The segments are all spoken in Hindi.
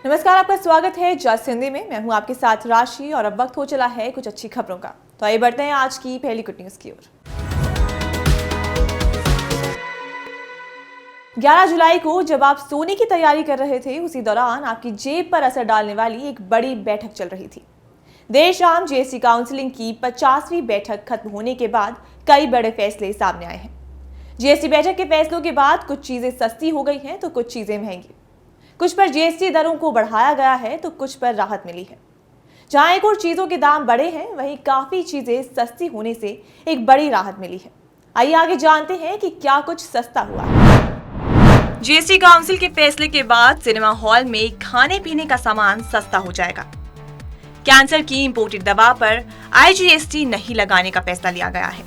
नमस्कार, आपका स्वागत है जस्ट हिंदी में। मैं हूं आपके साथ राशि और अब वक्त हो चला है कुछ अच्छी खबरों का। तो आइए बढ़ते हैं आज की पहली गुड न्यूज की ओर। 11 जुलाई को जब आप सोने की तैयारी कर रहे थे, उसी दौरान आपकी जेब पर असर डालने वाली एक बड़ी बैठक चल रही थी। देर शाम जीएसटी काउंसिलिंग की 50वीं बैठक खत्म होने के बाद कई बड़े फैसले सामने आए हैं। जीएसटी बैठक के फैसलों के बाद कुछ चीजें सस्ती हो गई हैं तो कुछ चीजें महंगी। कुछ पर जीएसटी दरों को बढ़ाया गया है तो कुछ पर राहत मिली है। जहां एक और चीजों के दाम बढ़े हैं, वहीं काफी चीजें सस्ती होने से एक बड़ी राहत मिली है। आइए आगे जानते हैं कि क्या कुछ सस्ता हुआ है। जीएसटी काउंसिल के फैसले के बाद सिनेमा हॉल में खाने पीने का सामान सस्ता हो जाएगा। कैंसर की इंपोर्टेड दवा पर आईजीएसटी नहीं लगाने का फैसला लिया गया है।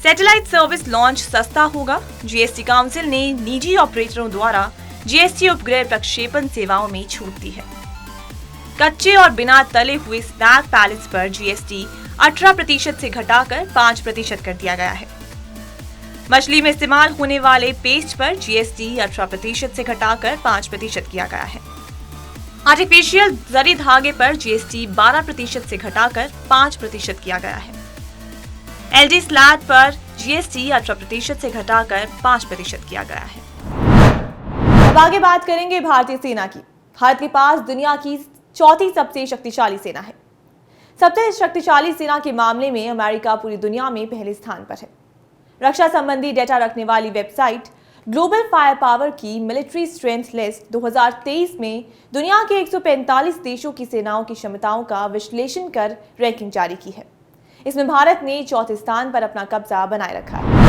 सैटेलाइट सर्विस लॉन्च सस्ता होगा। जीएसटी काउंसिल ने निजी ऑपरेटरों द्वारा जीएसटी उपग्रह प्रक्षेपण सेवाओं में छूट दी है। कच्चे और बिना तले हुए स्नैक पैलेट्स पर जीएसटी 18% से घटाकर 5% कर दिया गया है। मछली में इस्तेमाल होने वाले पेस्ट पर जीएसटी 18% से घटाकर 5% किया गया है। आर्टिफिशियल जरी धागे पर जीएसटी 12% से घटाकर 5% किया गया है। एलडी स्लैट पर जीएसटी 18% से घटाकर 5% किया गया है। अब आगे बात करेंगे भारतीय सेना की। भारत के पास दुनिया की चौथी सबसे शक्तिशाली सेना है। सबसे शक्तिशाली सेना के मामले में अमेरिका पूरी दुनिया में पहले स्थान पर है। रक्षा संबंधी डेटा रखने वाली वेबसाइट ग्लोबल फायर पावर की मिलिट्री स्ट्रेंथ लिस्ट 2023 में दुनिया के 145 देशों की सेनाओं की क्षमताओं का विश्लेषण कर रैंकिंग जारी की है। इसमें भारत ने चौथे स्थान पर अपना कब्जा बनाए रखा है।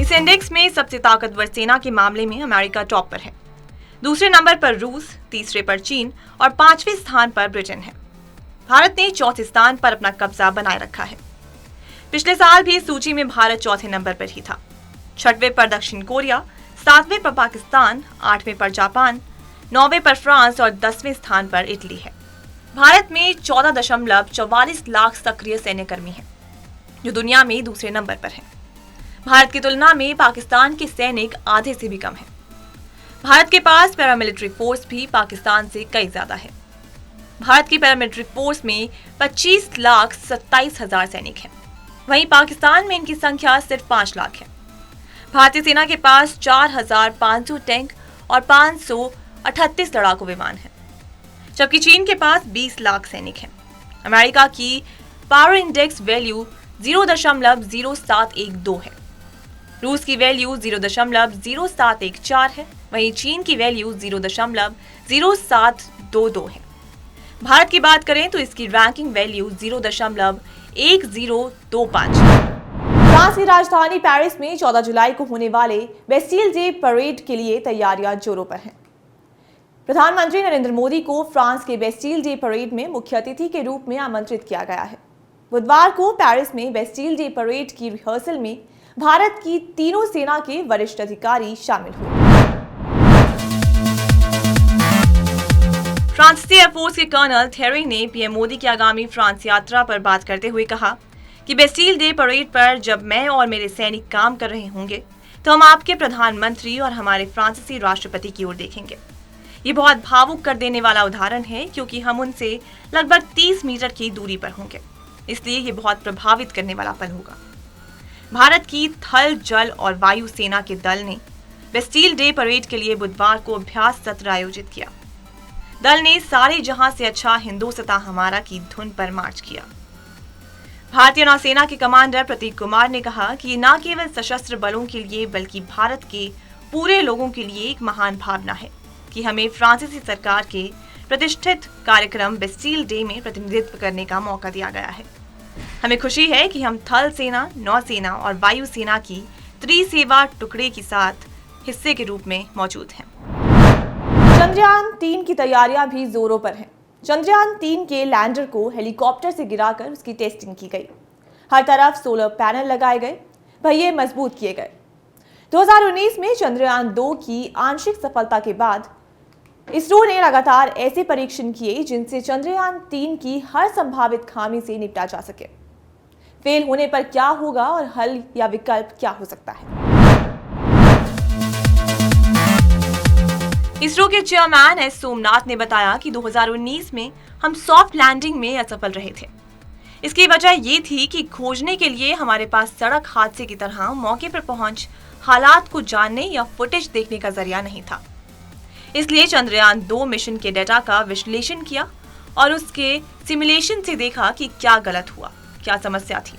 इस इंडेक्स में सबसे ताकतवर सेना के मामले में अमेरिका टॉप पर है। दूसरे नंबर पर रूस, तीसरे पर चीन और 5वें स्थान पर ब्रिटेन है। भारत ने चौथे स्थान पर अपना कब्जा बनाए रखा है। पिछले साल भी इस सूची में भारत चौथे नंबर पर ही था। 6वें पर दक्षिण कोरिया, 7वें पर पाकिस्तान, 8वें पर जापान, 9वें पर फ्रांस और 10वें स्थान पर इटली है। भारत में 14.44 लाख सक्रिय सैन्यकर्मी हैं, जो दुनिया में दूसरे नंबर पर है। भारत की तुलना में पाकिस्तान के सैनिक आधे से भी कम है। भारत के पास पैरामिलिट्री फोर्स भी पाकिस्तान से कई ज्यादा है। भारत की पैरामिलिट्री फोर्स में 25,27,000 सैनिक हैं। वहीं पाकिस्तान में इनकी संख्या सिर्फ 5 लाख है। भारतीय सेना के पास 4,500 टैंक और 538 लड़ाकू विमान हैं, जबकि चीन के पास 20 लाख सैनिक हैं। अमेरिका की पावर इंडेक्स वैल्यू 0.0712 है। रूस की वैल्यू 0.0714 है। वहीं चीन की वैल्यू 0.0722 है। भारत की बात करें तो इसकी रैंकिंग वैल्यू 0.1025। फ्रांस की राजधानी पेरिस में 14 जुलाई को होने वाले बेस्टिल डे परेड के लिए तैयारियां जोरों पर हैं। प्रधानमंत्री नरेंद्र मोदी को फ्रांस के बेस्टिल डे परेड में मुख्य अतिथि के रूप में आमंत्रित किया गया है। बुधवार को पेरिस में बेस्टिल डे परेड की रिहर्सल में भारत की तीनों सेना के वरिष्ठ अधिकारी शामिल हुए। फ्रांसीसी एयरफोर्स के कर्नल थेरी ने पीएम मोदी की आगामी फ्रांस यात्रा पर बात करते हुए कहा कि बेस्टिल डे परेड पर जब मैं और मेरे सैनिक काम कर रहे होंगे तो हम आपके प्रधानमंत्री और हमारे फ्रांसीसी राष्ट्रपति की ओर देखेंगे। ये बहुत भावुक कर देने वाला उदाहरण है, क्योंकि हम उनसे लगभग 30 मीटर की दूरी पर होंगे, इसलिए ये बहुत प्रभावित करने वाला पल होगा। भारत की थल, जल और वायु सेना के दल ने बेस्टिल डे परेड के लिए बुधवार को अभ्यास सत्र आयोजित किया। दल ने सारे जहां से अच्छा हिंदोस्तां हमारा की धुन पर मार्च किया। भारतीय नौसेना के कमांडर प्रतीक कुमार ने कहा कि ये न केवल सशस्त्र बलों के लिए बल्कि भारत के पूरे लोगों के लिए एक महान भावना है कि हमें फ्रांसीसी सरकार के प्रतिष्ठित कार्यक्रम बेस्टिल डे में प्रतिनिधित्व करने का मौका दिया गया है। हमें खुशी है कि हम थल सेना, नौसेना और वायु सेना की त्रिसेवा टुकड़े के साथ हिस्से के रूप में मौजूद हैं। चंद्रयान 3 की तैयारियां भी जोरों पर हैं। चंद्रयान 3 के लैंडर को हेलीकॉप्टर से गिराकर उसकी टेस्टिंग की गई। हर तरफ सोलर पैनल लगाए गए, पहिए मजबूत किए गए। 2019 में चंद्रयान 2 की आंशिक सफलता के बाद इसरो ने लगातार ऐसे परीक्षण किए जिनसे चंद्रयान 3 की हर संभावित खामी से निपटा जा सके। फेल होने पर क्या होगा और हल या विकल्प क्या हो सकता है। इसरो के चेयरमैन एस सोमनाथ ने बताया कि 2019 में हम सॉफ्ट लैंडिंग में असफल रहे थे। इसकी वजह ये थी कि खोजने के लिए हमारे पास सड़क हादसे की तरह मौके पर पहुंच हालात को जानने या फुटेज देखने का जरिया नहीं था। इसलिए चंद्रयान 2 मिशन के डेटा का विश्लेषण किया और उसके सिमुलेशन से देखा कि क्या गलत हुआ, क्या समस्या थी।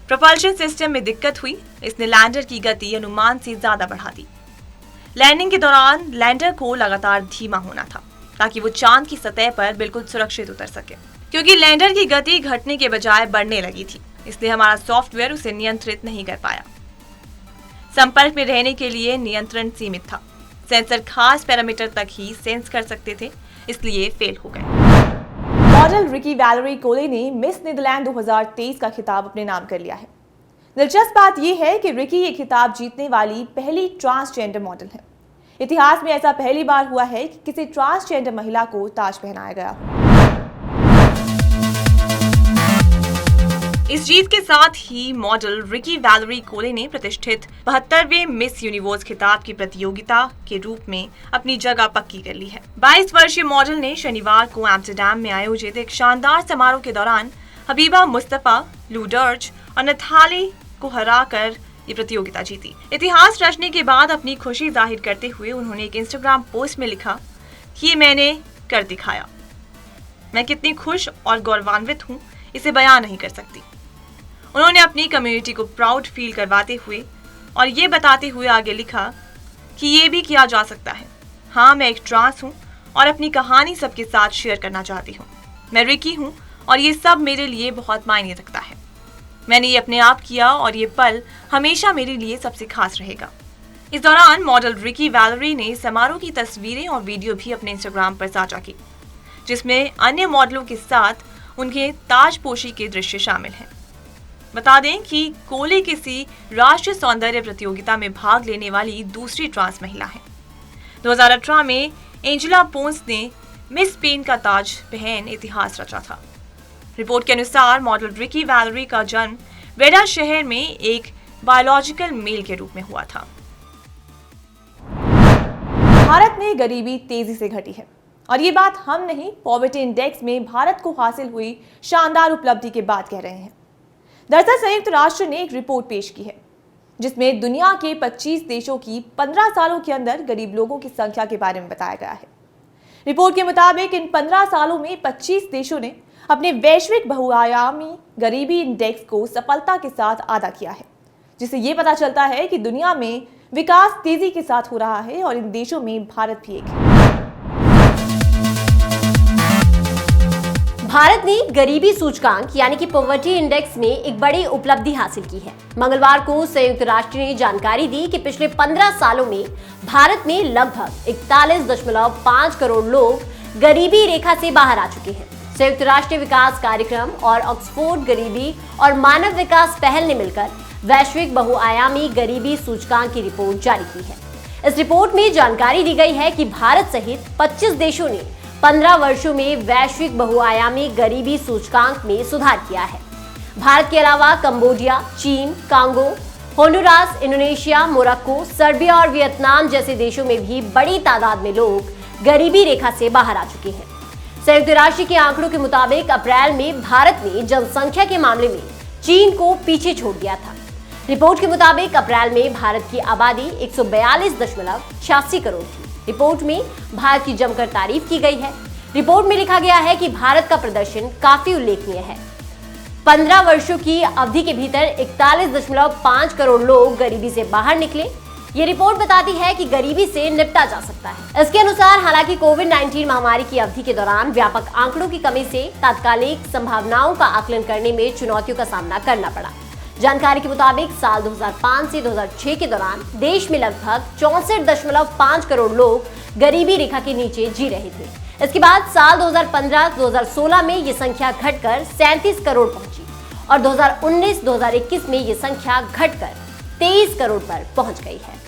प्रोपल्शन सिस्टम में दिक्कत हुई। इसने लैंडर की गति अनुमान से ज्यादा बढ़ा दी। लैंडिंग के दौरान लैंडर को लगातार धीमा होना था ताकि वो चांद की सतह पर बिल्कुल सुरक्षित उतर सके, क्योंकि लैंडर की गति घटने के बजाय बढ़ने लगी थी। इसलिए हमारा सॉफ्टवेयर उसे नियंत्रित नहीं कर पाया। संपर्क में रहने के लिए नियंत्रण सीमित था। सेंसर खास पैरामीटर तक ही सेंस कर सकते थे, इसलिए फेल हो गए। मॉडल रिकी वैलेरी कोले ने मिस नीदरलैंड 2023 का खिताब अपने नाम कर लिया है। दिलचस्प बात यह है कि रिकी ये खिताब जीतने वाली पहली ट्रांसजेंडर मॉडल है। इतिहास में ऐसा पहली बार हुआ है कि किसी ट्रांसजेंडर महिला को ताज पहनाया गया। इस जीत के साथ ही मॉडल रिकी वैलेरी कोले ने प्रतिष्ठित 72वें मिस यूनिवर्स खिताब की प्रतियोगिता के रूप में अपनी जगह पक्की कर ली है। 22 वर्षीय मॉडल ने शनिवार को एम्स्टर्डम में आयोजित एक शानदार समारोह के दौरान हबीबा मुस्तफा, लू डर्च और नथाली को हराकर ये प्रतियोगिता जीती। इतिहास रचने के बाद अपनी खुशी जाहिर करते हुए उन्होंने एक इंस्टाग्राम पोस्ट में लिखा कि ये मैंने कर दिखाया। मैं कितनी खुश और गौरवान्वित हूँ, इसे बयां नहीं कर सकती। उन्होंने अपनी कम्युनिटी को प्राउड फील करवाते हुए और ये बताते हुए आगे लिखा कि ये भी किया जा सकता है। हाँ, मैं एक ट्रांस हूँ और अपनी कहानी सबके साथ शेयर करना चाहती हूँ। मैं रिकी हूँ और ये सब मेरे लिए बहुत मायने रखता है। मैंने ये अपने आप किया और ये पल हमेशा मेरे लिए सबसे खास रहेगा। इस दौरान मॉडल रिकी वैलेरी ने समारोह की तस्वीरें और वीडियो भी अपने इंस्टाग्राम पर साझा की, जिसमें अन्य मॉडलों के साथ उनके ताजपोशी के दृश्य शामिल हैं। बता दें कि कोले किसी राष्ट्रीय सौंदर्य प्रतियोगिता में भाग लेने वाली दूसरी ट्रांस महिला है। 2018 में एंजेला पोन्स ने मिस स्पेन का ताज पहन इतिहास रचा था। रिपोर्ट के अनुसार मॉडल रिकी वैलेरी का जन्म वेडा शहर में एक बायोलॉजिकल मेल के रूप में हुआ था। भारत में गरीबी तेजी से घटी है और ये बात हम नहीं, पॉवर्टी इंडेक्स में भारत को हासिल हुई शानदार उपलब्धि के बाद कह रहे हैं। दरअसल संयुक्त राष्ट्र ने एक रिपोर्ट पेश की है जिसमें दुनिया के 25 देशों की 15 सालों के अंदर गरीब लोगों की संख्या के बारे में बताया गया है। रिपोर्ट के मुताबिक इन 15 सालों में 25 देशों ने अपने वैश्विक बहुआयामी गरीबी इंडेक्स को सफलता के साथ आधा किया है, जिससे ये पता चलता है कि दुनिया में विकास तेजी के साथ हो रहा है और इन देशों में भारत भी एक है। भारत ने गरीबी सूचकांक यानी कि पॉवर्टी इंडेक्स में एक बड़ी उपलब्धि हासिल की है। मंगलवार को संयुक्त राष्ट्र ने जानकारी दी कि पिछले 15 सालों में भारत में लगभग 41.5 करोड़ लोग गरीबी रेखा से बाहर आ चुके हैं। संयुक्त राष्ट्र विकास कार्यक्रम और ऑक्सफोर्ड गरीबी और मानव विकास पहल ने मिलकर वैश्विक बहुआयामी गरीबी सूचकांक की रिपोर्ट जारी की है। इस रिपोर्ट में जानकारी दी गई है कि भारत सहित 25 देशों ने 15 वर्षों में वैश्विक बहुआयामी गरीबी सूचकांक में सुधार किया है। भारत के अलावा कंबोडिया, चीन, Congo, Honduras, Indonesia, Morocco, Serbia और वियतनाम जैसे देशों में भी बड़ी तादाद में लोग गरीबी रेखा से बाहर आ चुके हैं। संयुक्त राष्ट्र के आंकड़ों के मुताबिक अप्रैल में भारत ने जनसंख्या के मामले में चीन को पीछे छोड़ दिया था। रिपोर्ट के मुताबिक अप्रैल में भारत की आबादी 142.86 करोड़ थी। रिपोर्ट में भारत की जमकर तारीफ की गई है। रिपोर्ट में लिखा गया है कि भारत का प्रदर्शन काफी उल्लेखनीय है। 15 वर्षों की अवधि के भीतर 41.5 करोड़ लोग गरीबी से बाहर निकले। ये रिपोर्ट बताती है कि गरीबी से निपटा जा सकता है। इसके अनुसार हालांकि कोविड-19 महामारी की अवधि के दौरान व्यापक आंकड़ों की कमी से तात्कालिक संभावनाओं का आकलन करने में चुनौतियों का सामना करना पड़ा। जानकारी के मुताबिक साल 2005 से 2006 के दौरान देश में लगभग 64.5 करोड़ लोग गरीबी रेखा के नीचे जी रहे थे। इसके बाद साल 2015-2016 में ये संख्या घटकर 37 करोड़ पहुंची और 2019-2021 में ये संख्या घटकर 23 करोड़ पर पहुंच गई है।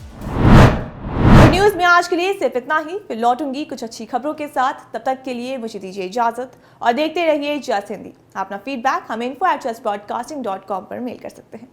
न्यूज में आज के लिए सिर्फ इतना ही, फिर लौटूंगी कुछ अच्छी खबरों के साथ। तब तक के लिए मुझे दीजिए इजाजत और देखते रहिए जस हिंदी। अपना फीडबैक हमें info@justbroadcasting.com पर मेल कर सकते हैं।